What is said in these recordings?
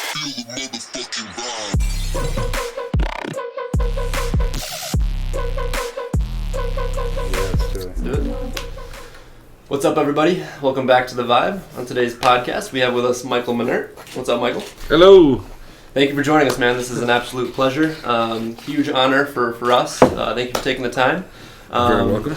Feel the motherfucking vibe. Let's do it. What's up, everybody? Welcome back to The Vibe. On today's podcast, we have with us Michael Menert. What's up, Michael? Hello. Thank you for joining us, man. This is an absolute pleasure. Huge honor for us. Thank you for taking the time. Very welcome.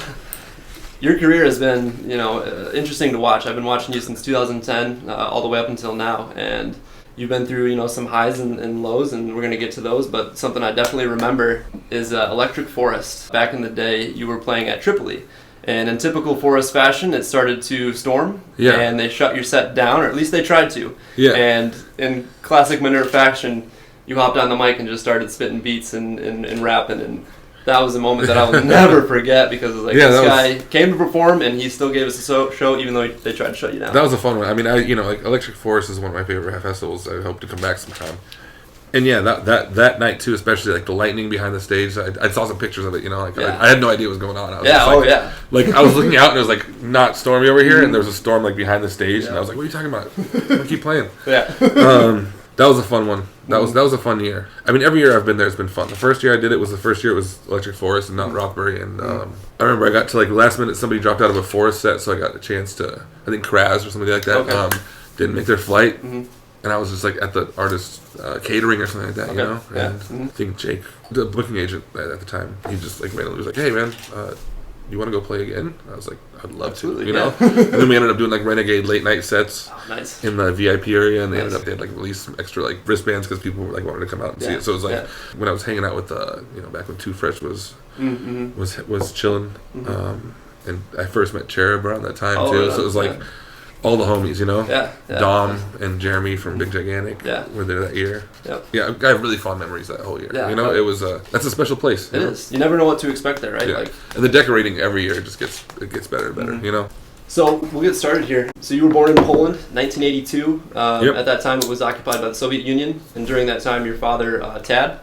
Your career has been, interesting to watch. I've been watching you since 2010, all the way up until now, and you've been through, some highs and lows, and we're going to get to those, but something I definitely remember is Electric Forest. Back in the day, you were playing at Tripoli, and in typical Forest fashion, it started to storm, and they shut your set down, or at least they tried to. Yeah. And in classic Menert fashion, you hopped on the mic and just started spitting beats and rapping, and that was a moment that I will never forget, because it was like, this guy came to perform and he still gave us a show even though they tried to shut you down. That was a fun one. I mean, Electric Forest is one of my favorite festivals. I hope to come back sometime. And yeah, that night too, especially like the lightning behind the stage. I saw some pictures of it. I had no idea what was going on. I was Like I was looking out and it was like not stormy over here, and there was a storm like behind the stage, and I was like, "What are you talking about? I'm gonna keep playing." That was a fun one. That was a fun year. I mean, every year I've been there, it's been fun. The first year I did it was Electric Forest and not Rothbury. And I remember I got to like last minute, somebody dropped out of a Forest set, so I got a chance to, I think Kraz or somebody like that, didn't make their flight. And I was just like at the artist catering or something like that, And I think Jake, the booking agent at the time, he just like randomly was like, "Hey man, you want to go play again?" I was like, "I'd love to," And then we ended up doing like Renegade late night sets in the VIP area, and they had like released some extra like wristbands because people were like wanted to come out and see it. So it was like when I was hanging out with back when Too Fresh was chilling, and I first met Cherub around that time too. So it was like all the homies, Dom and Jeremy from Big Gigantic were there that year. Yeah, I have really fond memories that whole year. It was that's a special place. It is. You never know what to expect there, right? Yeah. And the decorating every year just gets better and better. So we'll get started here. So you were born in Poland, 1982. At that time, it was occupied by the Soviet Union, and during that time, your father, Tad,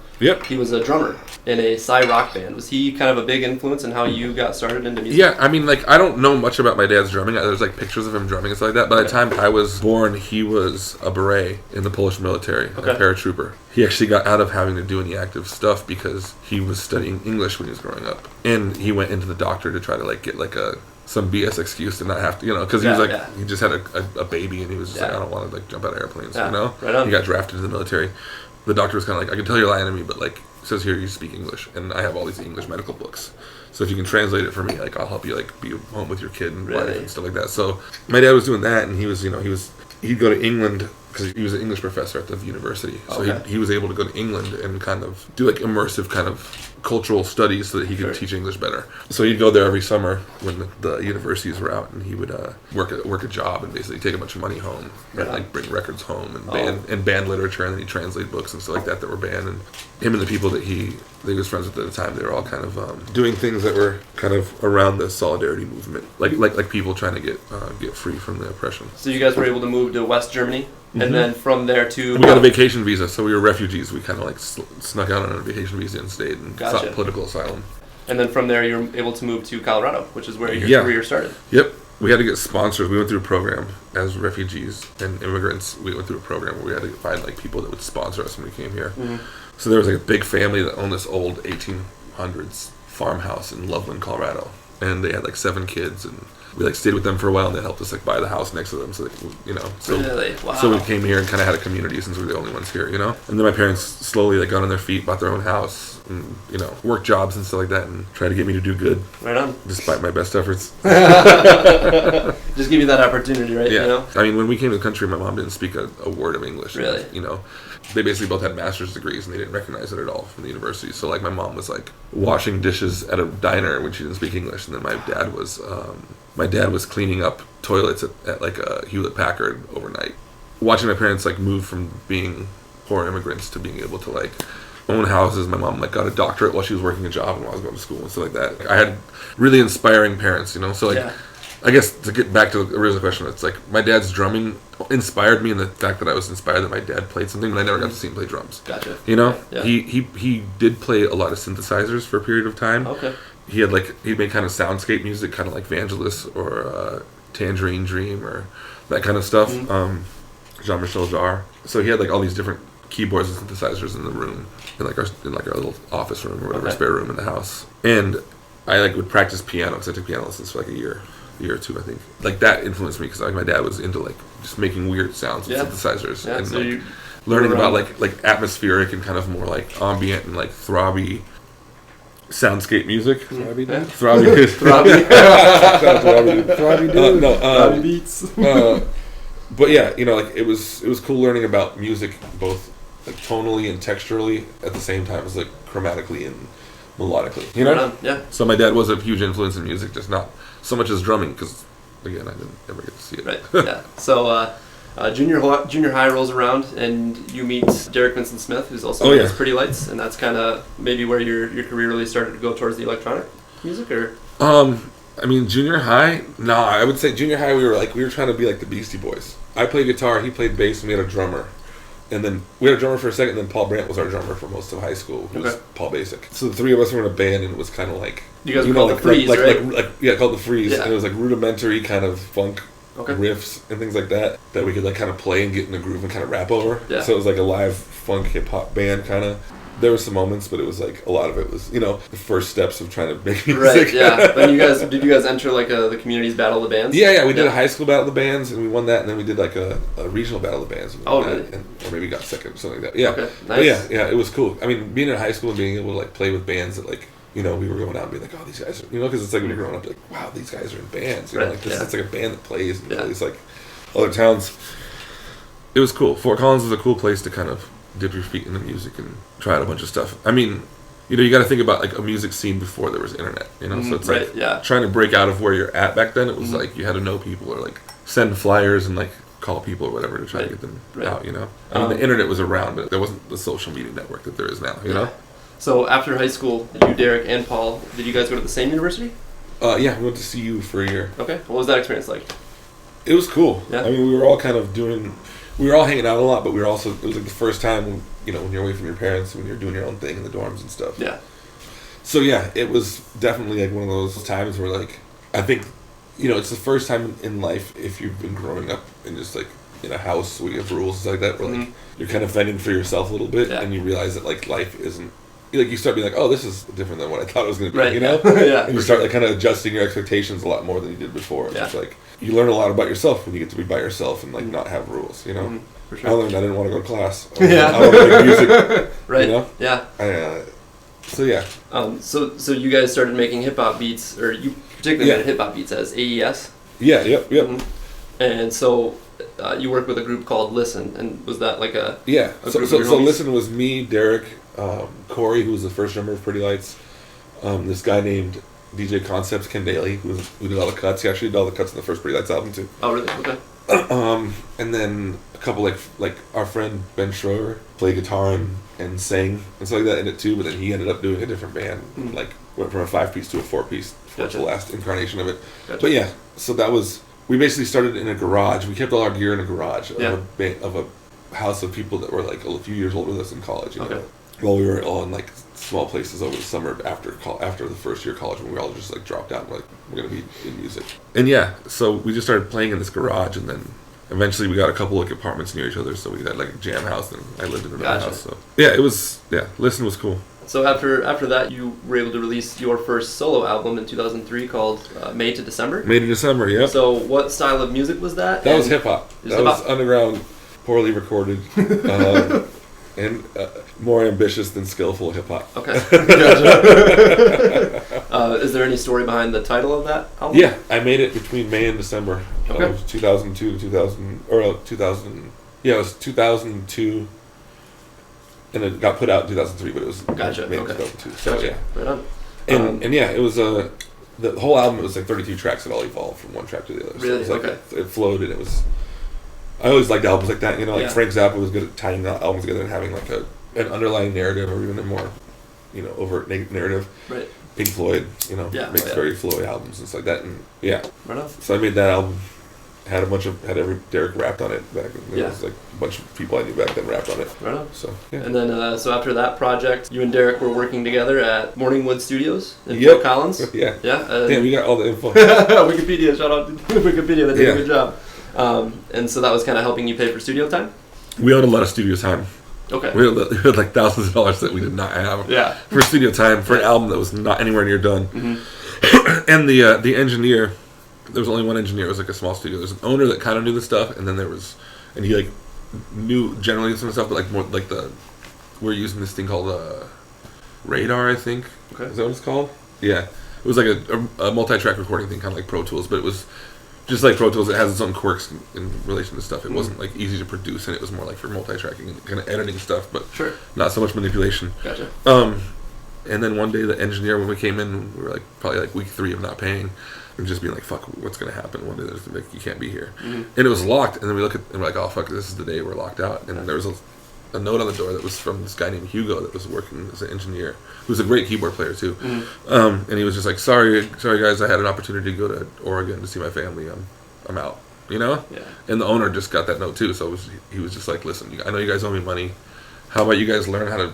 he was a drummer in a Psy rock band. Was he kind of a big influence in how you got started into music? Yeah, I mean, like, I don't know much about my dad's drumming. There's, like, pictures of him drumming and stuff like that. By the time I was born, he was a beret in the Polish military, a paratrooper. He actually got out of having to do any active stuff because he was studying English when he was growing up. And he went into the doctor to try to, like, get, like, some BS excuse to not have to, because he was like, he just had a baby, and he was just like, I don't want to, like, jump out of airplanes, Right on. He got drafted to the military. The doctor was kind of like, I can tell you're lying to me, but like, it says here you speak English, and I have all these English medical books. So if you can translate it for me, like, I'll help you like be home with your kid and wife and stuff like that. So my dad was doing that, and he was, he'd go to England because he was an English professor at the university. So he was able to go to England and kind of do like immersive kind of cultural studies so that he could teach English better. So he'd go there every summer when the universities were out, and he would work a job and basically take a bunch of money home and like bring records home and banned literature, and then he'd translate books and stuff like that were banned. And him and the people that he was friends with at the time, they were all kind of doing things that were kind of around the solidarity movement, like people trying to get free from the oppression. So you guys were able to move to West Germany, and then from there to... We got a vacation visa, so we were refugees. We kind of like snuck out on a vacation visa and stayed and sought political asylum. And then from there, you were able to move to Colorado, which is where your career started. Yep. We had to get sponsors. We went through a program as refugees and immigrants. We went through a program where we had to find like people that would sponsor us when we came here. So there was like a big family that owned this old 1800s farmhouse in Loveland, Colorado, and they had like 7 kids, and we like stayed with them for a while, and they helped us like buy the house next to them. So so we came here and kind of had a community since we were the only ones here, And then my parents slowly like got on their feet, bought their own house, and worked jobs and stuff like that, and tried to get me to do good. Right on. Despite my best efforts. Just give you that opportunity, right? Yeah. I mean, when we came to the country, my mom didn't speak a word of English. Really? They basically both had master's degrees, and they didn't recognize it at all from the university. So like my mom was like washing dishes at a diner when she didn't speak English, and then my dad was cleaning up toilets at like a Hewlett Packard overnight. Watching my parents like move from being poor immigrants to being able to like own houses. My mom like got a doctorate while she was working a job and while I was going to school and stuff like that. I had really inspiring parents, So like, I guess to get back to the original question, it's like my dad's drumming inspired me in the fact that I was inspired that my dad played something, but I never got to see him play drums. Gotcha. He did play a lot of synthesizers for a period of time. Okay. He made kind of soundscape music, kind of like Vangelis or Tangerine Dream or that kind of stuff. Jean-Michel Jarre. So he had like all these different keyboards and synthesizers in the room, in like our little office room or whatever, spare room in the house. And I like would practice piano because I took piano lessons for like a year or two, I think. Like that influenced me because like my dad was into like just making weird sounds with synthesizers and so like learning about like atmospheric and kind of more like ambient and like throbby soundscape music. Throbby dude? Throbby. Throbby dude. Throbby beats. But yeah, you know, like it was cool learning about music both like tonally and texturally at the same time as like chromatically and melodically. You know? Yeah. So my dad was a huge influence in music, just not so much as drumming because again I didn't ever get to see it. Right. Yeah. So junior high rolls around and you meet Derek Vincent Smith, who's also in Pretty Lights, and that's kind of maybe where your career really started to go towards the electronic music, or. I mean, junior high? Nah, I would say junior high we were trying to be like the Beastie Boys. I played guitar, he played bass, and we had a drummer. And then we had a drummer for a second, and then Paul Brandt was our drummer for most of high school, who was Paul Basic. So the three of us were in a band, and it was kind of like... You guys were called the Freeze, right? Called the Freeze. Yeah. And it was like rudimentary kind of funk riffs and things like that we could like kind of play and get in the groove and kind of rap over. Yeah. So it was like a live funk hip-hop band kind of. There were some moments, but it was like a lot of it was, you know, the first steps of trying to make music. Right, yeah. But did you guys enter like the community's Battle of the Bands? Yeah, we did a high school Battle of the Bands, and we won that, and then we did like a regional Battle of the Bands. And really? Or maybe got second or something like that. Yeah. Okay, nice. But yeah, it was cool. I mean, being in high school and being able to like play with bands that like, you know, we were going out and being like, oh, these guys are, you know, because it's like when you're growing up, you're like, wow, these guys are in bands. You know, like this, it's like a band that plays and plays like other towns. It was cool. Fort Collins was a cool place to kind of dip your feet into music and try out a bunch of stuff. I mean, you know, you got to think about like a music scene before there was internet, you know, so it's like trying to break out of where you're at back then. It was like you had to know people or like send flyers and like call people or whatever to try to get them out, you know. I mean, the internet was around, but there wasn't the social media network that there is now, you know. So after high school, you, Derek, and Paul, did you guys go to the same university? Yeah, we went to CU for a year. Okay, what was that experience like? It was cool. Yeah. I mean, we were all hanging out a lot, but it was like the first time, you know, when you're away from your parents, when you're doing your own thing in the dorms and stuff. Yeah. So yeah, it was definitely like one of those times where like, I think, you know, it's the first time in life, if you've been growing up in just like in a house where you have rules and like that, where like you're kind of fending for yourself a little bit, and you realize that like life isn't, like you start being like, oh, this is different than what I thought it was going to be, you know? And you start like kind of adjusting your expectations a lot more than you did before. It's just like, you learn a lot about yourself when you get to be by yourself and like not have rules, you know? For sure. I learned I didn't want to go to class. I wanted to make music. Right. You know? Yeah. So yeah. So you guys started making hip hop beats, or you particularly made hip hop beats as AES? Yeah. Yep. And so you worked with a group called Listen, and was that like a So Listen was me, Derek, Corey, who was the first drummer of Pretty Lights, this guy named DJ Concepts, Ken Daly, who did all the cuts. He actually did all the cuts in the first Pretty Lights album too. Oh really? Okay. And then a couple like our friend Ben Schroeder played guitar and sang and stuff like that in it too, but then he ended up doing a different band, like went from a 5-piece to a 4-piece for the last incarnation of it. But yeah, so that was, we basically started in a garage. We kept all our gear in a garage of a house of people that were like a few years older than us in college, you know. While we were all in like small places over the summer after the first year of college, when we all just like dropped out and like, we're gonna be in music. And yeah, so we just started playing in this garage, and then eventually we got a couple like apartments near each other, so we had like a jam house, and I lived in another house. So yeah, it was Listen was cool. So after that, you were able to release your first solo album in 2003 called May to December. May to December, yeah. So what style of music was that? That was hip hop. That was underground, poorly recorded. And more ambitious than skillful hip-hop. Okay. Is there any story behind the title of that album? Yeah, I made it between May and December of 2002 to 2000. Yeah, it was 2002, and it got put out in 2003, but it was May 2002. So yeah. Right on. And yeah, it was the whole album. It was like 32 tracks. It all evolved from one track to the other. Really? So it was like, it flowed, and it was. I always liked albums like that, you know, like Frank Zappa was good at tying albums together and having like an underlying narrative or even a more, you know, overt narrative. Right. Pink Floyd, you know, makes very flowy albums and stuff like that, and Right on. So I made that album, had Derek rapped on it back then. There was like a bunch of people I knew back then rapped on it. Right on. So yeah. And then so after that project, you and Derek were working together at Morningwood Studios in Fort Collins. Yeah. Yeah. Damn, you got all the info. Wikipedia, shout out to Wikipedia, they did a good job. And so that was kind of helping you pay for studio time? We owed a lot of studio time. Okay. We had like thousands of dollars that we did not have for studio time for an album that was not anywhere near done. Mm-hmm. And the engineer, there was only one engineer. It was like a small studio. There was an owner that kind of knew the stuff, and then and he like knew generally some stuff, but like more like we're using this thing called Radar, I think. Okay. Is that what it's called? Yeah. It was like a multi-track recording thing, kind of like Pro Tools, but it was just like Pro Tools. It has its own quirks in relation to stuff. It wasn't like easy to produce, and it was more like for multi-tracking and kind of editing stuff, but not so much manipulation. Gotcha. And then one day the engineer, when we came in, we were like probably like week 3 of not paying, and just being like, "Fuck, what's gonna happen?" One day there's like, "You can't be here," and it was locked. And then we look at and we're like, "Oh fuck, this is the day we're locked out." And there was a note on the door that was from this guy named Hugo that was working as an engineer, who was a great keyboard player too. And he was just like, sorry guys, I had an opportunity to go to Oregon to see my family. I'm out, you know? Yeah. And the owner just got that note too, so he was just like, listen, I know you guys owe me money. How about you guys learn how to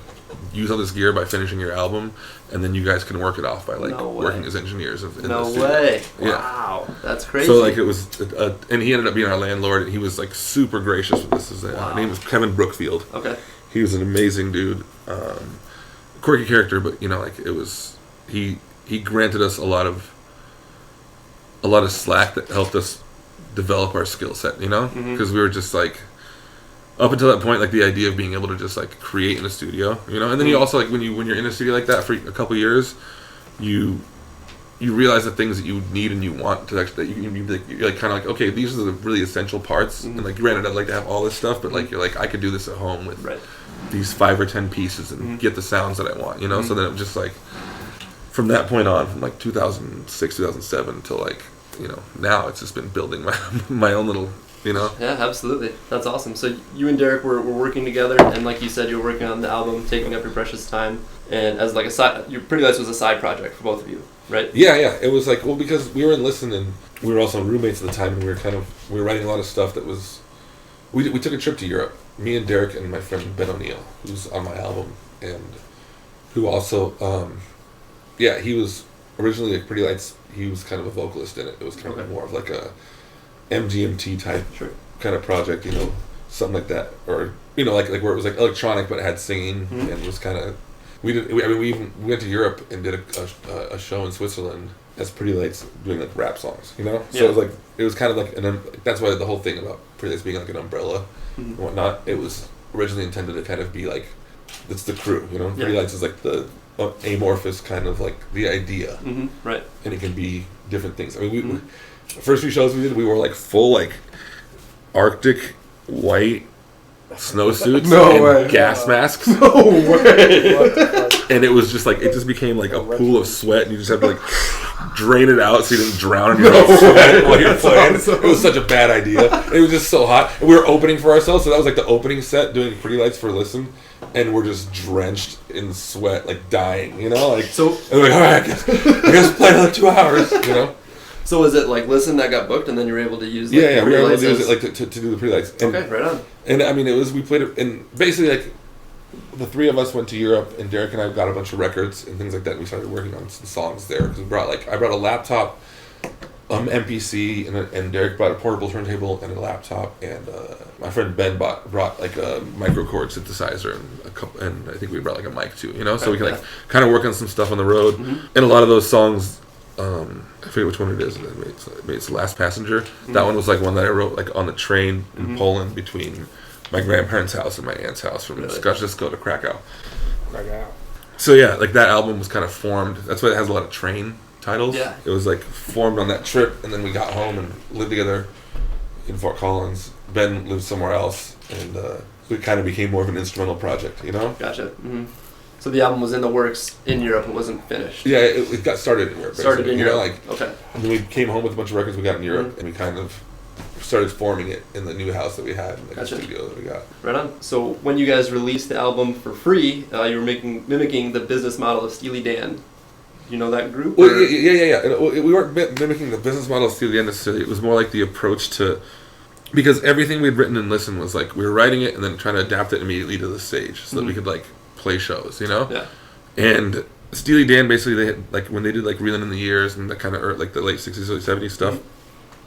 use all this gear by finishing your album, and then you guys can work it off by like working as engineers in the studio. No way. Yeah. Wow. That's crazy. So like it was, and he ended up being our landlord, and he was like super gracious with us. His name was Kevin Brookfield. Okay. He was an amazing dude, quirky character, but you know, like it was, he granted us a lot of slack that helped us develop our skill set, you know, because we were just like, up until that point, like the idea of being able to just like create in a studio, you know, and then you also like when you're in a studio like that for a couple years, you realize the things that you need and you want to actually, that you're like kind of like, okay, these are the really essential parts, and like granted I'd like to have all this stuff, but like you're like, I could do this at home with these 5 or 10 pieces and get the sounds that I want, you know. So then it was just like from that point on, from like 2006 2007 till like, you know, now it's just been building my own little, you know. Yeah, absolutely. That's awesome. So you and Derek were working together, and like you said, you were working on the album, taking up your precious time, and as like a side, your Pretty Lights was a side project for both of you, right? Yeah. It was like, well, because we were in Listen, and we were also roommates at the time, and we were writing a lot of stuff that was, we took a trip to Europe, me and Derek and my friend Ben O'Neill, who's on my album, and who also, he was originally like Pretty Lights, he was kind of a vocalist in it. It was kind of more of like a MGMT type kind of project, you know, something like that, or you know, like where it was like electronic but it had singing, and was kind of. We went to Europe and did a show in Switzerland as Pretty Lights doing like rap songs, you know. So it was kind of like that's why the whole thing about Pretty Lights being like an umbrella and whatnot. It was originally intended to kind of be like, it's the crew, you know. Pretty Lights is like the amorphous kind of like the idea, right? And it can be different things. I mean, the first few shows we did, we wore like full like Arctic white snowsuits and gas masks. No way. And it was just like, it just became like a pool of sweat, and you just have to like drain it out so you didn't drown in your own sweat while you're playing. Awesome. It was such a bad idea. It was just so hot. And we were opening for ourselves, so that was like the opening set, doing Pretty Lights for Listen, and we're just drenched in sweat, like dying, you know? Like, so, and we're like, all right, I guess play another 2 hours, you know? So was it like Listen that got booked, and then you were able to use? Like, we were able to use it like to do the Pretty Lights. And, okay, right on. And I mean, we played it, and basically like the 3 of us went to Europe, and Derek and I got a bunch of records and things like that. And we started working on some songs there because I brought a laptop, MPC, and Derek brought a portable turntable and a laptop, and my friend Ben brought like a microchord synthesizer and I think we brought like a mic too, you know, so we could like kind of work on some stuff on the road, and a lot of those songs. I forget which one it is. It's Last Passenger. That one was like one that I wrote like on the train in Poland between my grandparents' house and my aunt's house from Skoczysco to Krakow. So yeah, like that album was kind of formed. That's why it has a lot of train titles. Yeah. It was like formed on that trip, and then we got home and lived together in Fort Collins. Ben lived somewhere else, and it kind of became more of an instrumental project, you know? Gotcha. So the album was in the works in Europe, it wasn't finished. Yeah, it got started in Europe. Started in Europe. Okay. And then we came home with a bunch of records we got in Europe, and we kind of started forming it in the new house that we had, like the studio that we got. Right on. So when you guys released the album for free, you were mimicking the business model of Steely Dan. You know that group? Well, yeah. We weren't mimicking the business model of Steely Dan necessarily. It was more like the approach to, because everything we'd written and listened was like we were writing it and then trying to adapt it immediately to the stage so that we could like play shows, you know? Yeah. And Steely Dan basically, they had like when they did like Reeling in the Years and the kind of like the late 60s, early 70s stuff,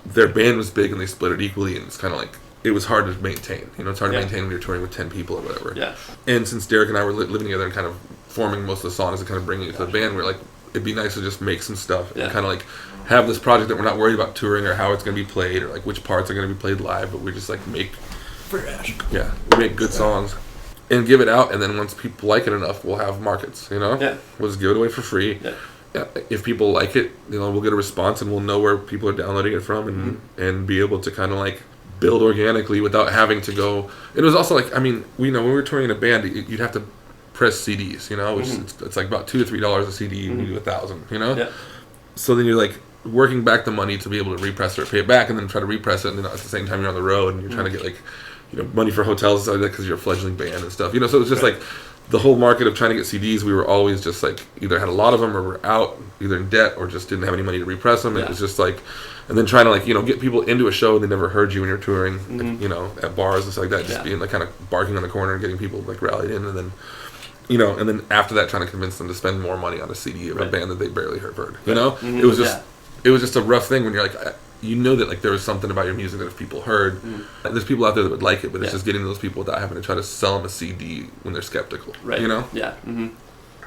their band was big and they split it equally, and it's kind of like it was hard to maintain. It's hard to maintain when you're touring with 10 people or whatever. Yeah. And since Derek and I were living together and kind of forming most of the songs and kind of bringing it to the band, we're like, it'd be nice to just make some stuff and kind of like have this project that we're not worried about touring or how it's going to be played or like which parts are going to be played live, but we just like make we make good songs and give it out, and then once people like it enough, we'll have markets. We'll just give it away for free. If people like it, we'll get a response and we'll know where people are downloading it from, and be able to kind of like build organically without having to go. It was also like, I mean, when we were touring in a band, you'd have to press CDs, which it's like about $2 to $3 a CD when you do 1,000, So then you're like working back the money to be able to repress it or pay it back, and then try to repress it, and then at the same time you're on the road and you're trying to get like, money for hotels and stuff like that because you're a fledgling band and stuff, so it's just like the whole market of trying to get CDs, we were always just like either had a lot of them or were out either in debt or just didn't have any money to repress them. It was just like, and then trying to like get people into a show and they never heard you when you're touring, at bars and stuff like that, just being like kind of barking on the corner and getting people like rallied in, and then and then after that trying to convince them to spend more monay on a CD of a band that they barely heard. It was just it was just a rough thing when you're like, that like there was something about your music that if people heard, there's people out there that would like it, but it's just getting those people without having to try to sell them a CD when they're skeptical. Right.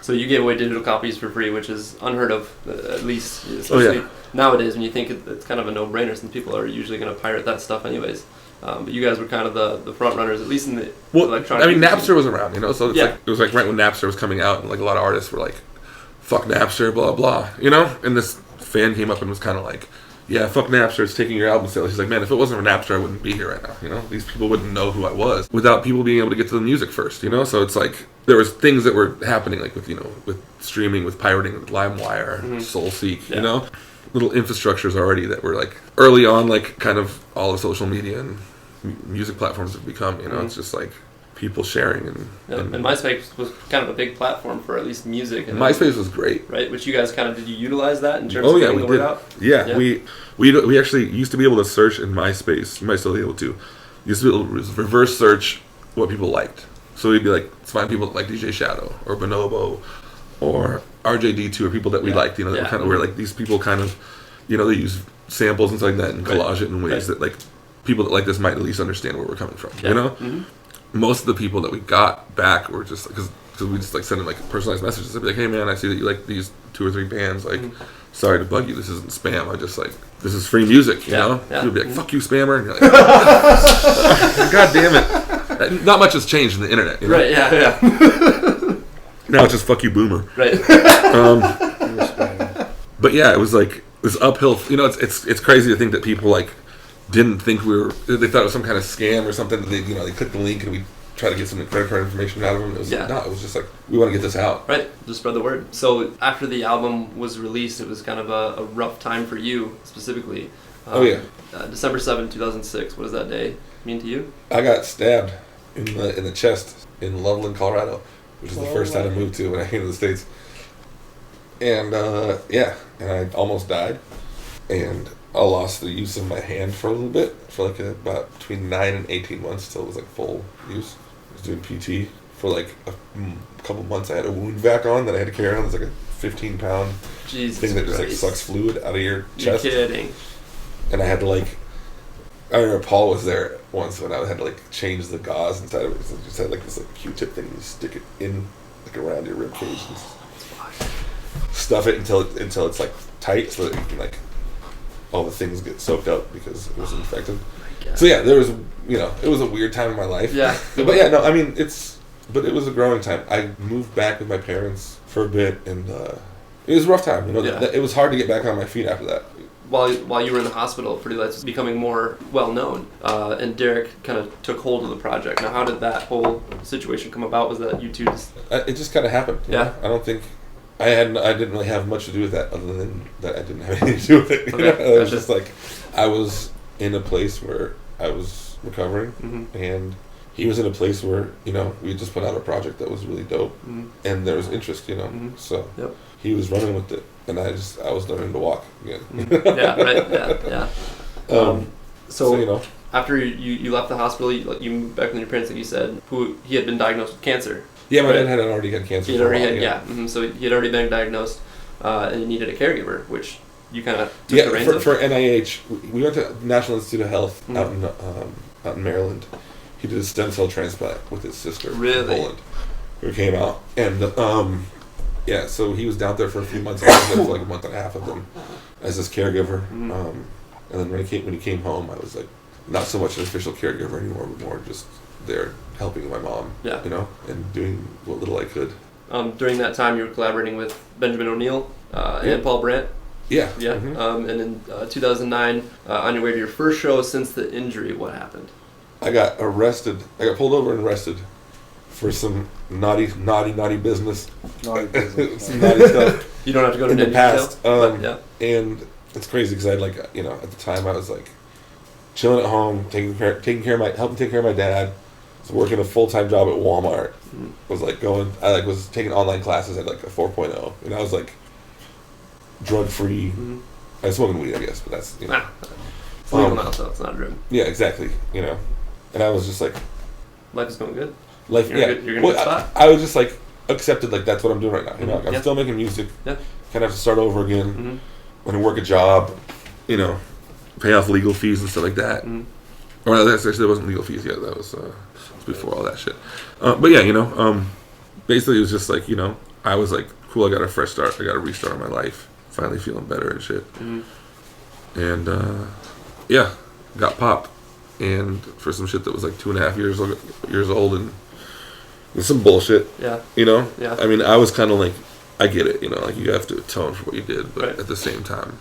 So you gave away digital copies for free, which is unheard of, at least especially nowadays when you think it's kind of a no-brainer since people are usually going to pirate that stuff anyways. But you guys were kind of the front runners, at least in the electronic. I mean, Napster was around, so it's like it was like right when Napster was coming out, and like a lot of artists were like, "Fuck Napster," blah blah, and this fan came up and was kind of like, "Yeah, fuck Napster, it's taking your album sales." He's like, "Man, if it wasn't for Napster, I wouldn't be here right now. These people wouldn't know who I was without people being able to get to the music first. So it's like there was things that were happening, like with with streaming, with pirating, with LimeWire, SoulSeek, little infrastructures already that were like early on, like kind of all of social media and music platforms have become. It's just like people sharing and MySpace was kind of a big platform for at least music. And MySpace was great, right? Which you guys kind of did you utilize that in terms of getting the word out? Yeah, we actually used to be able to search in MySpace. You might still be able to. Used to be able to reverse search what people liked. So we'd be like, let's find people that like DJ Shadow or Bonobo or RJD2 or people that we liked. That were kind of where like these people kind of, they use samples and stuff like that and collage it in ways that like people that like this might at least understand where we're coming from. Most of the people that we got back were just because we just like send them like personalized messages. They'd be like, "Hey man, I see that you like these 2 or 3 bands. Like, sorry to bug you. This isn't spam. I just like this is free music. People would be like, "Fuck you, spammer." And you're like, "God damn it!" Not much has changed in the internet. Right? Yeah. Now it's just "fuck you, boomer." Right. But yeah, it was like this uphill. It's crazy to think that people like didn't think they thought it was some kind of scam or something. They clicked the link and we try to get some credit card information out of them. It was it was just like, we want to get this out. Right, just spread the word. So after the album was released, it was kind of a rough time for you specifically. December 7th, 2006. What does that day mean to you? I got stabbed in the chest in Loveland, Colorado, which is the first town I moved to when I came to the States. And and I almost died. And I lost the use of my hand for a little bit, for like about between 9 and 18 months till it was like full use. I was doing PT for like a couple months. I had a wound vac on that I had to carry around. It's like a 15-pound thing that just like sucks fluid out of your chest. You're kidding. And I had to like, I remember Paul was there once when I had to like change the gauze inside of it. So I just had like this like Q-tip thing, and you stick it in like around your rib cage and stuff it until it's like tight so that you can like all the things get soaked up because it was infected. So yeah, there was it was a weird time in my life. Yeah. But yeah, no, I mean but it was a growing time. I moved back with my parents for a bit, and it was a rough time. It was hard to get back on my feet after that. While you were in the hospital, Pretty Lights was becoming more well known, and Derek kind of took hold of the project. Now, how did that whole situation come about? Was that you two just? It just kind of happened. Yeah. I don't think I didn't really have much to do with that, other than that I didn't have anything to do with it. Okay, It was just like I was in a place where I was recovering, and he was in a place where we just put out a project that was really dope, and there was interest. So he was running with it, and I was learning to walk again. Yeah, right. Yeah. So after you left the hospital, you moved back with your parents, like you said. He had been diagnosed with cancer. Yeah, my dad had already had cancer. So he had already been diagnosed, and he needed a caregiver, which you kind of took the reins of? For NIH, we went to National Institute of Health out in Maryland. He did a stem cell transplant with his sister really? in Poland, who came out. And, so he was down there for a few months. I was there for like a month and a half of them as his caregiver. And then when he came home, I was like, not so much an official caregiver anymore, but more just there helping my mom, and doing what little I could. During that time, you were collaborating with Benjamin O'Neill and Paul Brandt. Yeah. Yeah. And in 2009, on your way to your first show since the injury, what happened? I got arrested. I got pulled over and arrested for some naughty business. Naughty business. Some naughty stuff. You don't have to go to in the past. Yeah. And it's crazy because I had at the time I was like chilling at home, helping take care of my dad. I was working a full-time job at Walmart. Was I was taking online classes at like a 4.0, and I was like drug-free. I was smoking weed, I guess, but that's it's legal now, so it's not a drug. Yeah, exactly. And I was just like, life is going good. Life, you're in a good spot. I was just like accepted that's what I'm doing right now. I'm still making music. Yeah. Kind of have to start over again. When I work a job, pay off legal fees and stuff like that. Or there wasn't legal fees yet. That was before all that shit. But yeah, basically it was just like, I was like, cool, I got a fresh start. I got a restart on my life. Finally feeling better and shit. And got popped. And for some shit that was like 2.5 years old and some bullshit. Yeah. Yeah. I mean, I was kind of like, I get it, you have to atone for what you did, but at the same time,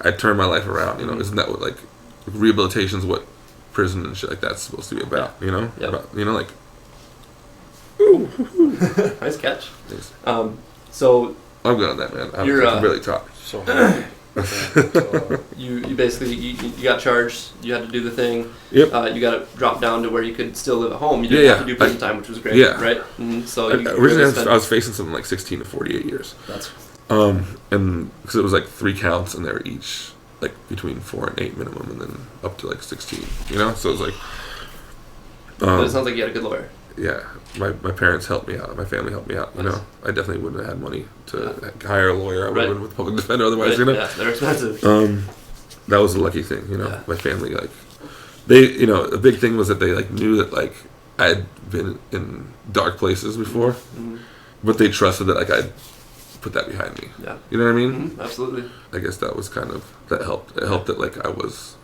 I turned my life around, isn't that what, rehabilitation's what prison and shit like that's supposed to be about, Yeah. About, ooh. Nice catch. Thanks. So... I'm good on that, man. I can barely talk. So you basically you got charged. You had to do the thing. Yep. You got to drop down to where you could still live at home. You didn't have to do prison time, which was great. Yeah. Right. So originally, I was facing something like 16 to 48 years. That's. And because it was 3 counts, and they were each between 4 and 8 minimum, and then up to 16. So it was but it sounds like you had a good lawyer. Yeah, my parents helped me out. My family helped me out. Nice. I definitely wouldn't have had money to hire a lawyer. I would have been with a public defender otherwise. Yeah, they're expensive. That was a lucky thing. My family they a big thing was that they knew that I had been in dark places before, but they trusted that I'd put that behind me. Yeah, you know what I mean? Absolutely. I guess that was that helped. It helped that I was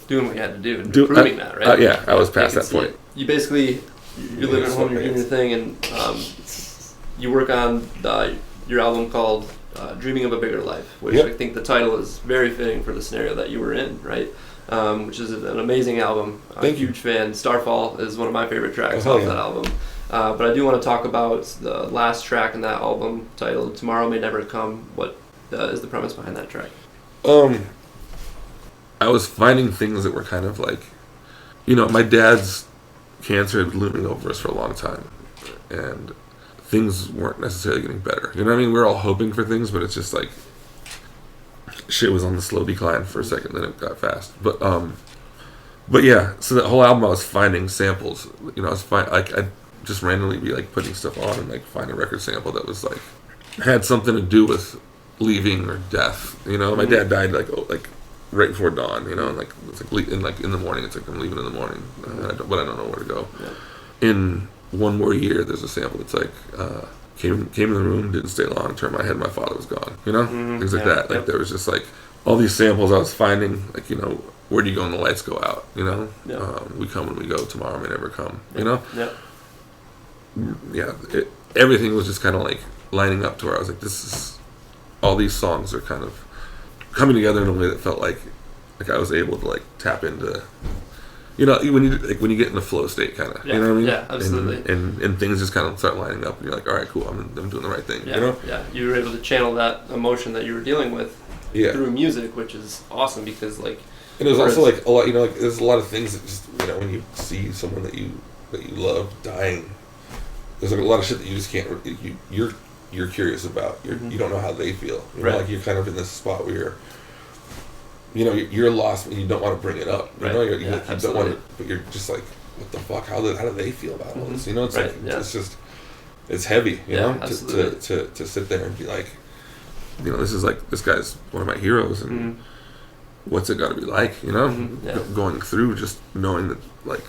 doing what you had to do and proving that, right? Yeah, I was past that point. You basically, you're living at home, you're doing your thing, and you work on your album called Dreaming of a Bigger Life, which I think the title is very fitting for the scenario that you were in, right? Which is an amazing album. I'm a huge fan. Starfall is one of my favorite tracks off that album. But I do want to talk about the last track in that album titled Tomorrow May Never Come. What is the premise behind that track? I was finding things that were kind of my dad's cancer had been looming over us for a long time, and things weren't necessarily getting better. You know what I mean? We were all hoping for things, but it's just shit was on the slow decline for a second, then it got fast. But yeah, so that whole album I was finding samples. I was I'd just randomly be putting stuff on and find a record sample that was had something to do with leaving or death. My dad died right before dawn, and it's in the morning. It's I'm leaving in the morning, but I don't know where to go. Yeah. In One More Year, there's a sample that's came in the room, didn't stay long, turned my head, my father was gone. Things like that. There was just all these samples I was finding. Where do you go when the lights go out? We come when we go. Tomorrow may never come. Yeah. Everything was just kind of lining up to where I was this is all these songs are kind of coming together in a way that felt like I was able to tap into, when you get in the flow state kind of, you know what I mean? Yeah, absolutely. And things just kind of start lining up, and you're all right, cool, I'm doing the right thing. Yeah, yeah. You were able to channel that emotion that you were dealing with through music, which is awesome because And it was also a lot, there's a lot of things that just when you see someone that you love dying, there's a lot of shit that you just can't. You're curious about. You don't know how they feel. You're kind of in this spot where you're lost and you don't want to bring it up. You don't want to, but you're just what the fuck? How do they feel about all this? It's it's just it's heavy. To sit there and be this is like, this guy's one of my heroes, and what's it got to be like, going through just knowing that like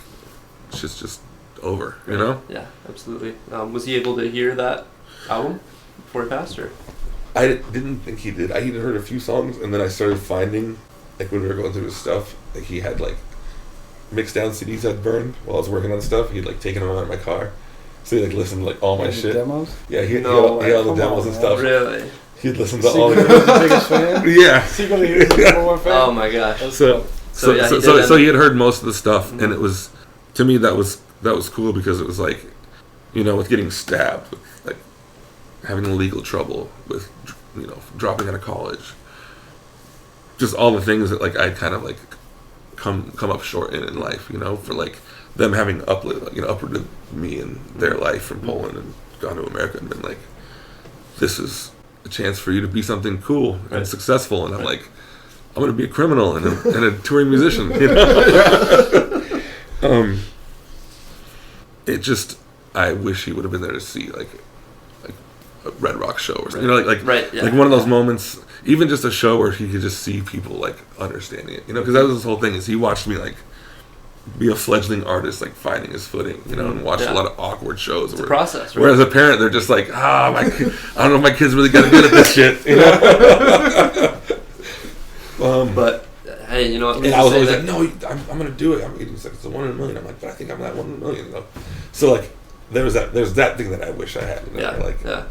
shit's just over, Yeah, absolutely. Was he able to hear that album before he passed, or? I didn't think he did. He'd heard a few songs, and then I started finding, like, when we were going through his stuff, like, he had, like, mixed down CDs I'd burned while I was working on stuff. He'd, like, taken them out of my car. So he'd, like, listen to, like, all my shit. Demos? Yeah, he had all the demos and stuff. Really? He'd listen to all the the biggest fan? Yeah. Secretly, he was the number one fan? Oh, my gosh. So he had heard most of the stuff, and it was, to me, that was cool, because it was, like, with getting stabbed, with, like, having legal trouble, with, dropping out of college, just all the things that, like, I kind of, like, come up short in life, for, like, them having uprooted me in their life from Poland and gone to America and been like, this is a chance for you to be something cool and successful, and I'm like, I'm gonna be a criminal and a touring musician, It just, I wish he would have been there to see like a Red Rock show or something, like one of those moments, even just a show where he could just see people like understanding it, because that was his whole thing, is he watched me like be a fledgling artist, like finding his footing, and watched a lot of awkward shows. It's a process, right? Whereas a parent, they're just like, my kid, I don't know if my kid's really got good at this shit, But hey, and I was always like, no, I'm gonna do it. He's like, it's a 1 in a million. I'm like, but I think I'm that 1 in a million, though. So like, there's that thing that I wish I had. Yeah.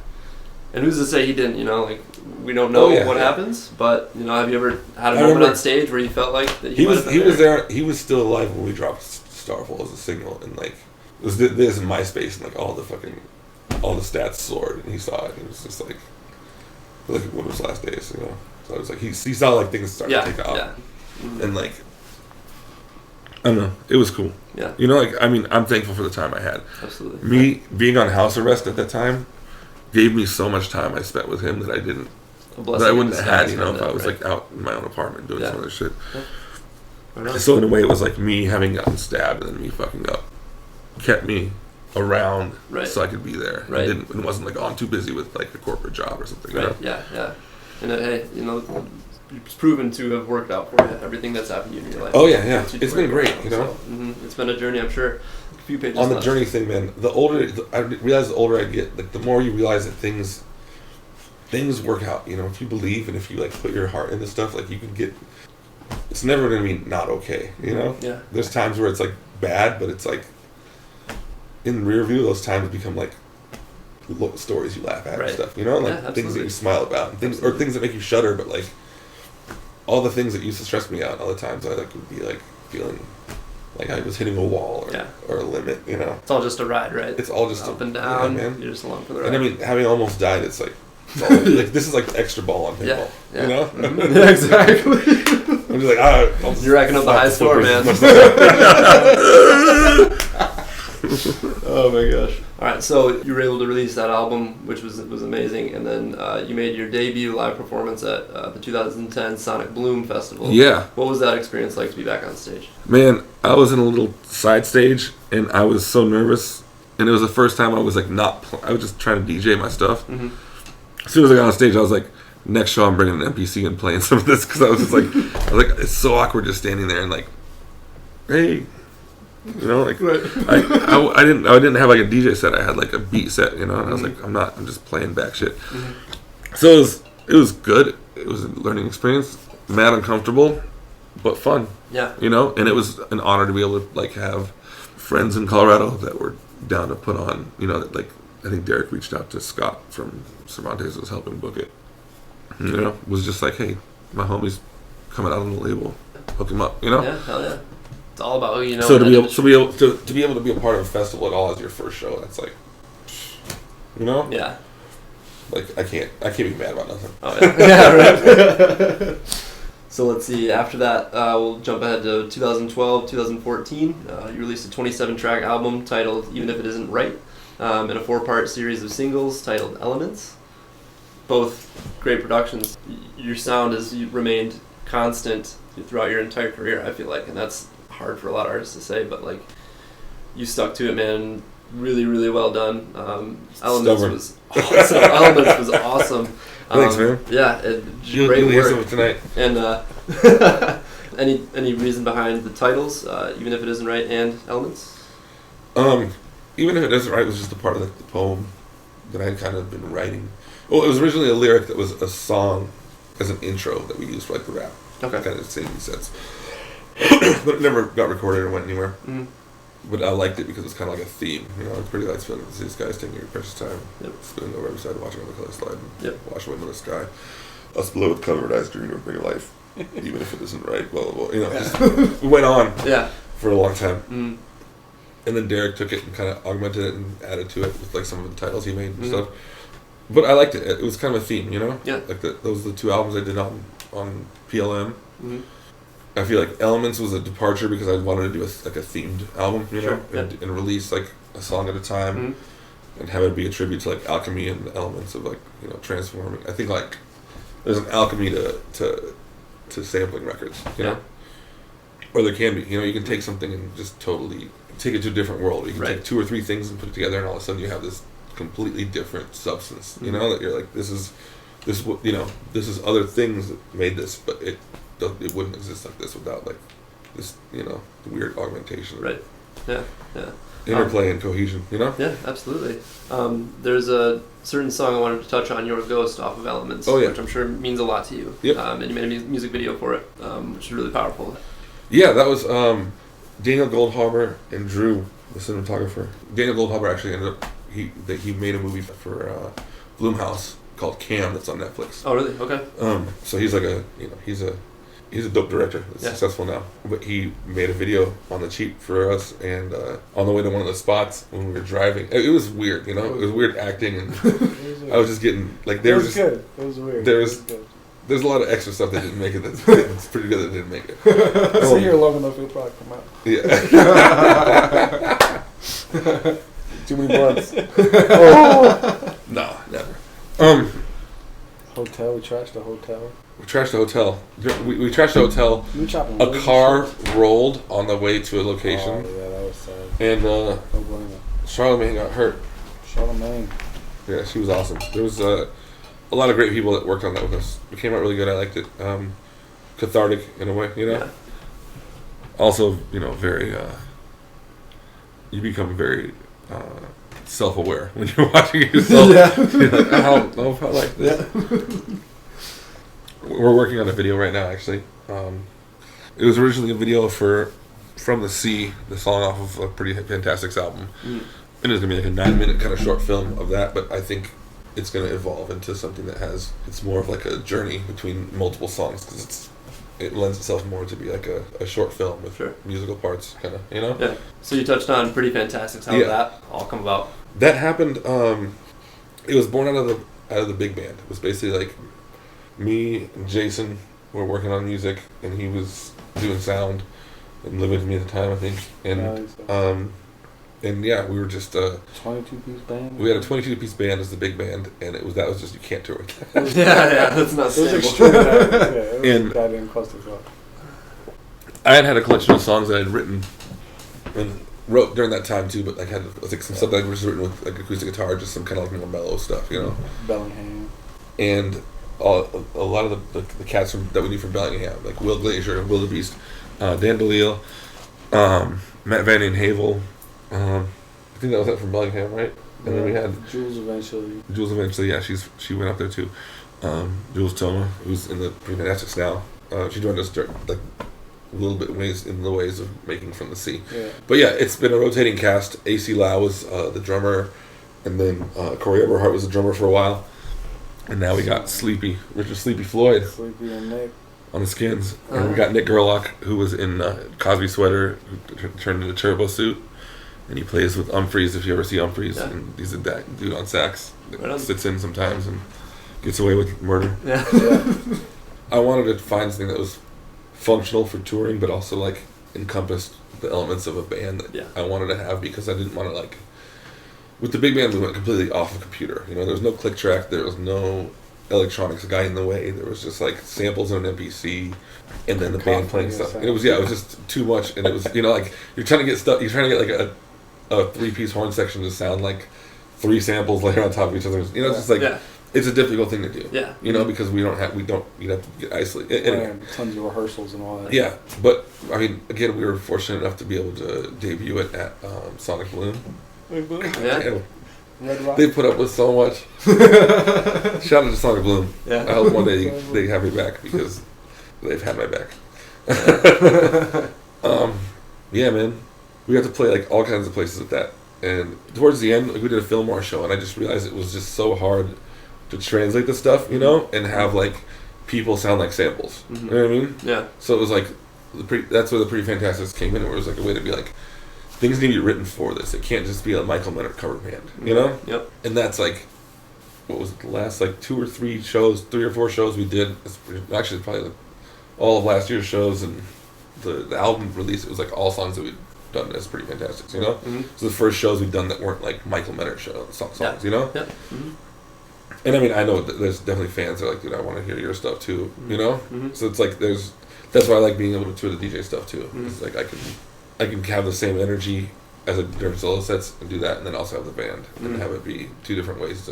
And who's to say he didn't? Like, we don't know what happens. But have you ever had a moment on stage where you felt like that he was there? He was still alive when we dropped Starfall as a single, and like, it was this in MySpace, and like all the stats soared, and he saw it, and he was just like one of his last days, So I was like, he saw like things start to take off, and like, I don't know, it was cool. Yeah. I'm thankful for the time I had. Absolutely. Me being on house arrest at that time gave me so much time I spent with him that I wouldn't have had, if I was like out in my own apartment doing some other shit. Yeah. So in a way, it was like me having gotten stabbed and then me fucking up kept me around, so I could be there. Right. It wasn't like, I'm too busy with like a corporate job or something. Right. Yeah. And hey, it's proven to have worked out for you. Everything that's happened to you in your life. Oh yeah. It's been great, So, it's been a journey, I'm sure. A few pages on the left. journey thing, man. I realize the older I get, like the more you realize that things work out. If you believe and if you like put your heart into stuff, like you can get. It's never going to be not okay. Yeah. There's times where it's like bad, but it's like in rear view. Those times become like stories you laugh at and stuff. Like things that you smile about, and things that make you shudder. But like all the things that used to stress me out, all the times I like would be like feeling like I was hitting a wall or a limit. It's all just a ride, right? It's all just up and down. Yeah, man. You're just along for the ride. And having almost died, it's like. Like this is like extra ball on pinball, Yeah, exactly. I'm just like, you're racking up the high score, man. Oh my gosh! All right, so you were able to release that album, which was amazing, and then you made your debut live performance at the 2010 Sonic Bloom Festival. Yeah. What was that experience like to be back on stage? Man, I was in a little side stage, and I was so nervous, and it was the first time I was like I was just trying to DJ my stuff. Mm-hmm. As soon as I got on stage, I was like, next show I'm bringing an MPC and playing some of this, because I was it's so awkward just standing there and like, hey, I didn't have like a DJ set. I had like a beat set, and I was like, I'm just playing back shit. Mm-hmm. So it was good. It was a learning experience, mad uncomfortable, but fun. Yeah. And it was an honor to be able to like have friends in Colorado that were down to put on, that like. I think Derek reached out to Scott from Cervantes, was helping book it. Was just like, hey, my homie's coming out on the label, hook him up. Yeah, hell yeah. It's all about who you know. So to be able to be a part of a festival at all as your first show, that's like, Yeah. Like I can't be mad about nothing. Oh yeah. Yeah, right. So let's see. After that, we'll jump ahead to 2012, 2014. You released a 27-track album titled "Even If It Isn't Right." And a 4-part series of singles titled Elements. Both great productions. Your sound has remained constant throughout your entire career, I feel like, and that's hard for a lot of artists to say, but like, you stuck to it, man. really, really well done. Stubborn. Was awesome. Elements was awesome. Thanks, man. Yeah, great You'll hear work. some tonight. And any reason behind the titles, even if it isn't right, and Elements? Even if it isn't right, it was just a part of the poem that I had kind of been writing. Well, it was originally a lyric that was a song as an intro that we used for like the rap. Okay. Kind of singing sets. But it never got recorded or went anywhere. Mm-hmm. But I liked it because it was kind of like a theme. You know, it's pretty light feeling to see these guys taking your precious time, Yep. spinning over every side, watching on the color slide, and Yep. watching away in the sky. Us below with covered eyes, dreaming of a bigger life, even if it isn't right. Blah blah blah. You know, just, we went on Yeah. for a long time. Mm. And then Derek took it and kind of augmented it and added to it with like some of the titles he made and Mhm. stuff. But I liked it. It was kind of a theme, you know. Yeah. Like those are the two albums I did on PLM. Mm-hmm. I feel like Elements was a departure because I wanted to do a themed album, you know, Sure, and release like a song at a time, Mm-hmm. and have it be a tribute to like alchemy and the elements of like, you know, transforming. I think like there's an alchemy to sampling records, you know, or there can be. You know, you can take something and just totally take it to a different world. You can Right. take two or three things and put it together, and all of a sudden you have this completely different substance. You know, that you're like, this is other things that made this, but it wouldn't exist like this without like this, you know, weird augmentation, Right. Yeah. Yeah. interplay and cohesion. You know. Yeah, absolutely. There's a certain song I wanted to touch on, Your Ghost, off of Elements, Oh, yeah. which I'm sure means a lot to you. Yep. And you made a music video for it, which is really powerful. Yeah, that was Daniel Goldhaber and Drew, the cinematographer. Daniel Goldhaber actually ended up he made a movie for Blumhouse called Cam that's on Netflix. Oh, really? Okay. So he's like he's a dope director that's successful now. But he made a video on the cheap for us, and on the way to one of the spots when we were driving, it was weird, you know, it was weird acting, and I was just getting like It was good. It was weird. There's a lot of extra stuff that didn't make it. It's pretty good that didn't make it. So you're long enough, it'll probably come out. Yeah. Too many blunts. No, never. Hotel. We trashed the hotel. We trashed the hotel. We trashed the hotel. You chopping A wood and car shit? rolled on the way to a location, Oh, yeah, that was sad. and No blame it. Charlamagne got hurt. Charlamagne. Yeah, she was awesome. There was a lot of great people that worked on that with us. It came out really good. I liked it. Cathartic in a way, you know. Yeah. Also, you know, very. You become very self-aware when you're watching yourself. Yeah. You're like, I don't know if I like this. We're working on a video right now, actually. It was originally a video for From the Sea, the song off of a pretty fantastic album. Mm. And it's going to be like a 9-minute kind of short film of that, but I think it's going to evolve into something that it's more of like a journey between multiple songs, because it lends itself more to be like a short film with musical parts, kind of, you know? Yeah. So you touched on Pretty Fantastic. How did that all come about? That happened. It was born out of the big band. It was basically like me and Jason were working on music, and he was doing sound and living with me at the time, I think. And yeah, we were just 22-piece band. we had a 22-piece band as the big band, and that was just, you can't tour with that. Yeah, that's not It was stable. extreme. Yeah, it was And- goddamn clusterfuck. I had a collection of songs that I'd written and wrote during that time too, but like had like some stuff that was written with like acoustic guitar, just some kind of like more mellow stuff, you know. Bellingham. And a lot of the cats that we knew from Bellingham, like Will Glazier and Wildebeest, Dan DeLeo, Matt Van Den Havel. I think that was it from Bellingham, right? And then we had Jules eventually. Yeah, she went up there too. Jules Toma, who's in the Pretty Fantastics now. She joined us like a little bit in the ways of making From the Sea. Yeah. But yeah, it's been a rotating cast. AC Lau was the drummer, and then Corey Eberhardt was the drummer for a while. And now we got Richard Sleepy Floyd Sleepy and Nick. on the Skins. And we got Nick Gerlach, who was in Cosby Sweater, who turned into Turbo Suit. And he plays with Humphreys, if you ever see Humphreys. Yeah. And he's a dude on sax that Right on. sits in sometimes and gets away with murder. Yeah. I wanted to find something that was functional for touring, but also like encompassed the elements of a band that I wanted to have, because I didn't want to like. With the big band, we went completely off the computer. You know, there was no click track, there was no electronics guy in the way. There was just like samples on an MPC, and then the band playing stuff. And it was just too much, and it was, you know, like you're trying to get stuff. You're trying to get like a 3-piece horn section to sound like 3 samples layered on top of each other. You know, it's just like it's a difficult thing to do. Yeah. You know, because you'd have to get isolated. Anyway. Tons of rehearsals and all that. Yeah, but I mean, again, we were fortunate enough to be able to debut it at Sonic Bloom. Yeah. Red Rock. They put up with so much. Shout out to Sonic Bloom. Yeah. I hope one day they have me back because they've had my back. Yeah, man. We got to play like all kinds of places with that. And towards the end, like, we did a Fillmore show, and I just realized it was just so hard to translate the stuff, you know, and have like people sound like samples. Mm-hmm. You know what I mean? Yeah. So it was like that's where the Pretty Fantastics came in, where it was like a way to be like, things need to be written for this. It can't just be a Michael Menert cover band, you know? Yep. And that's like, what was it, the last like 3 or 4 shows we did. Actually, probably all of last year's shows and the album release. It was like all songs that we'd done as Pretty Fantastics, you know? Mm-hmm. So the first shows we'd done that weren't like Michael Menert songs, you know? Yep. Mm-hmm. And I mean, I know that there's definitely fans that are like, dude, I want to hear your stuff too, you know? Mm-hmm. So it's like that's why I like being able to tour the DJ stuff too. Mm-hmm. It's like I can have the same energy as a different solo sets and do that, and then also have the band and have it be 2 different ways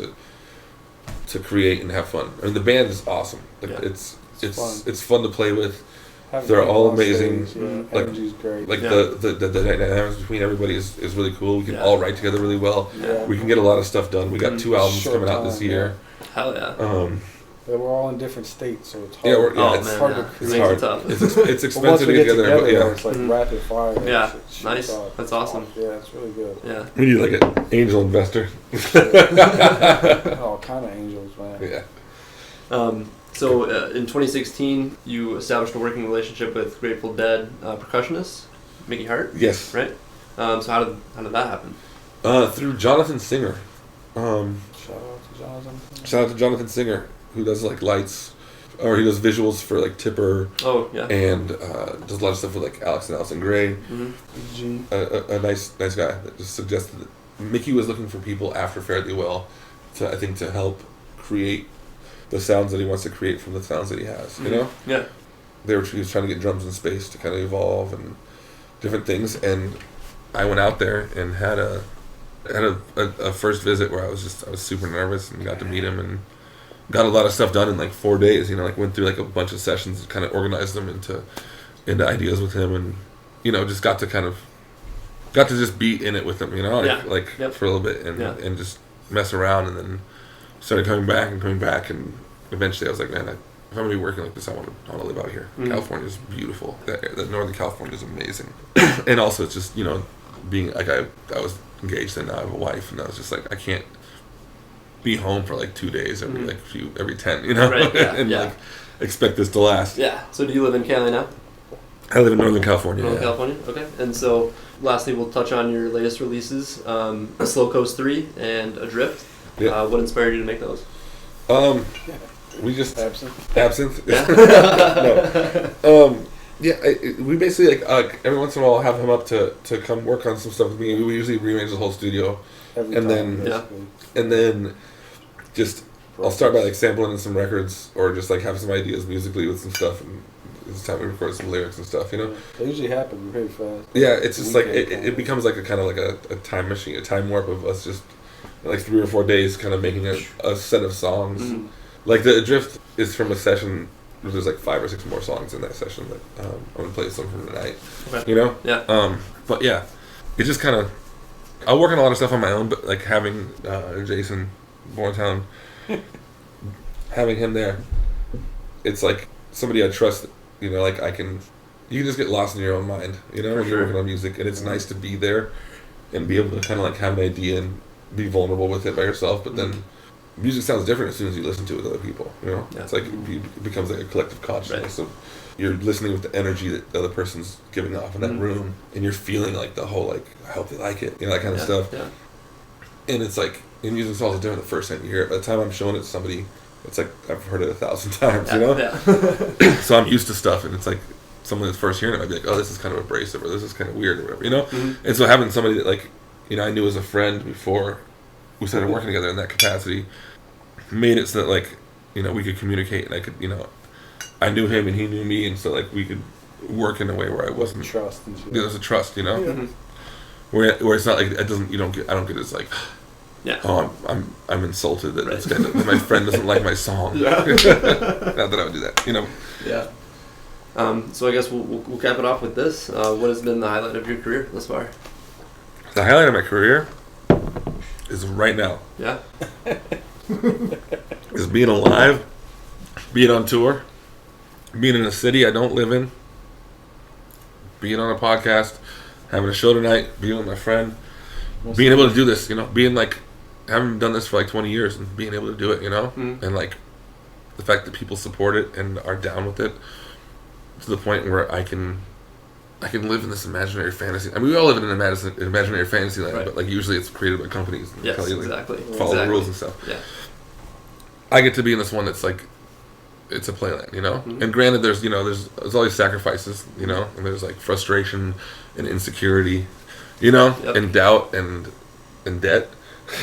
to create and have fun. I mean, the band is awesome. Like, it's fun to play with. They're all amazing. Like, energy's great. Like the dynamics between everybody is really cool. We can all write together really well. Yeah. We can get a lot of stuff done. We got 2 albums coming out this year. Hell yeah. We're all in different states, so it's hard. It's hard to It's create. hard. Tough. It's expensive Once we to get get together, but though, it's like rapid fire. Yeah, It's nice. That's awesome. Yeah, it's really good. Yeah. we need like an angel investor. All kind of angels, man. Yeah. So in 2016, you established a working relationship with Grateful Dead percussionist Mickey Hart. Yes. Right. So how did that happen? Through Jonathan Singer. Shout out to Jonathan. Shout out to Jonathan Singer, who does like lights, or he does visuals for like Tipper. Oh yeah. And does a lot of stuff with like Alex and Allison Gray. Mm-hmm. A nice guy that just suggested that Mickey was looking for people after Fare Thee Well to help create the sounds that he wants to create from the sounds that he has. You know. Yeah. He was trying to get drums in space to kind of evolve and different things, and I went out there and had a first visit where I was super nervous and got to meet him and got a lot of stuff done in like 4 days. You know, like went through like a bunch of sessions and kind of organized them into ideas with him, and you know, just got to just be in it with him. You know, for a little bit and just mess around, and then started coming back, and eventually I was like, man, if I'm gonna be working like this, I want to live out here. California is beautiful. That Northern California is amazing, and also it's just, you know, being like I was engaged and now I have a wife, and I was just like, I can't be home for like 2 days every 10, you know, right, yeah, and like expect this to last. Yeah. So do you live in Cali now? I live in Northern California. Northern California. Okay. And so lastly, we'll touch on your latest releases, Slow Coast 3 and Adrift. Yeah. What inspired you to make those? We just Absinthe. Yeah. No. We basically like every once in a while I'll have him up to come work on some stuff with me. We usually rearrange the whole studio, and then just I'll start by like sampling in some records or just like have some ideas musically with some stuff, and it's time we record some lyrics and stuff. You know, they usually happen pretty fast. Yeah, it's just like it becomes like a kind of like a time machine, a time warp of us just like 3 or 4 days kind of making a set of songs. Mm-hmm. Like the Adrift is from a session. There's like 5 or 6 more songs in that session that I'm gonna play some from tonight. Okay. You know? Yeah. But yeah, it just kind of. I'll work on a lot of stuff on my own, but like having Jason Borntown, having him there, it's like somebody I trust. You know, like you can just get lost in your own mind. You know, when you're working on music, and it's nice to be there and be able to kind of like have an idea and be vulnerable with it by yourself, but then. Music sounds different as soon as you listen to it with other people. You know, it's like it becomes like a collective consciousness. So you're listening with the energy that the other person's giving off in that room, and you're feeling like the whole like I hope they like it, you know, that kind of stuff. Yeah. And it's like in music's also different the first time you hear it. By the time I'm showing it to somebody, it's like I've heard it 1,000 times. You know. Yeah. So I'm used to stuff, and it's like someone that's first hearing it might be like, oh, this is kind of abrasive, or this is kind of weird, or whatever. You know. Mm-hmm. And so having somebody that like, you know, I knew as a friend before we started working together in that capacity. Made it so that like, you know, we could communicate, and I could, you know, I knew him and he knew me, and so like we could work in a way where I wasn't trust and shit. There was a trust, you know. Yeah. where it's not like it doesn't. I don't get this like. Yeah. Oh, I'm insulted that this guy, that my friend doesn't like my song. Yeah. Not that I would do that. Yeah. So I guess we'll cap it off with this. What has been the highlight of your career thus far? The highlight of my career is right now. Yeah. Is being alive, being on tour, being in a city I don't live in, being on a podcast, having a show tonight, being with my friend, being able to do this, being like, having done this for like 20 years and being able to do it, and like the fact that people support it and are down with it to the point where I can live in this imaginary fantasy. I mean, we all live in an imaginary fantasy land, right. But like usually it's created by companies. And Yes, tell you, like, exactly. Follow the rules and stuff. Yeah. I get to be in this one that's like, it's a playland, Mm-hmm. And granted, there's there's all these sacrifices, and there's like frustration and insecurity, Yep. and doubt and debt.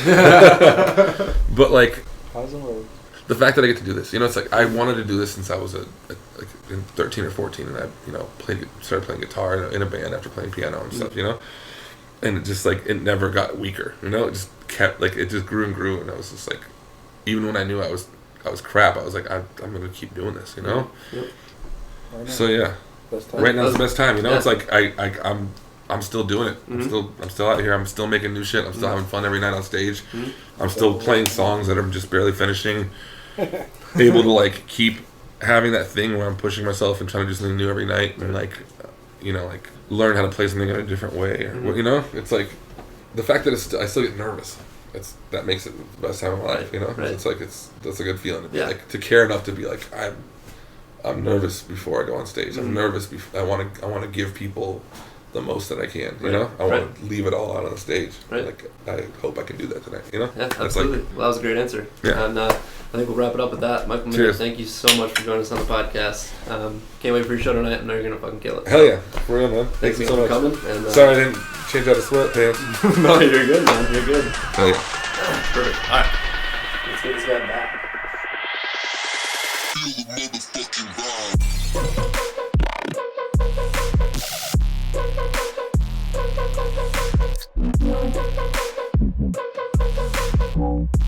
But like, How's it work? the fact that I get to do this, it's like I wanted to do this since I was like in 13 or 14, and I started playing guitar in a band after playing piano and stuff, and it just like it never got weaker, it just kept like it just grew and grew, and I was just like, even when I knew I was crap, I was like I'm gonna keep doing this, Yep. So yeah, Best time. right now it's the best time, Yeah. It's like I'm still doing it. Mm-hmm. I'm still out here. I'm still making new shit. I'm still having fun every night on stage. Mm-hmm. I'm still playing songs that I'm just barely finishing. Able to like keep having that thing where I'm pushing myself and trying to do something new every night, and like like learn how to play something in a different way. Or, it's like the fact that I still get nervous. That makes it the best time of my life. Right. It's like that's a good feeling. Yeah. Like to care enough to be like I'm nervous before I go on stage. I'm nervous. I want to give people the most that I can. I want to leave it all out on the stage. Right. Like I hope I can do that tonight. Yeah, That's absolutely. like, Well, that was a great answer. Yeah. And I think we'll wrap it up with that. Michael Menert, Cheers. thank you so much for joining us on the podcast. Can't wait for your show tonight. I know you're gonna fucking kill it. hell yeah, for real, man. Thanks Thank you again so much. for coming. And, Sorry I didn't change out of sweatpants. no, you're good, man. You're good. Hell yeah. Perfect. All right. Let's get this guy back. Feel the motherfucking vibe. Thank you.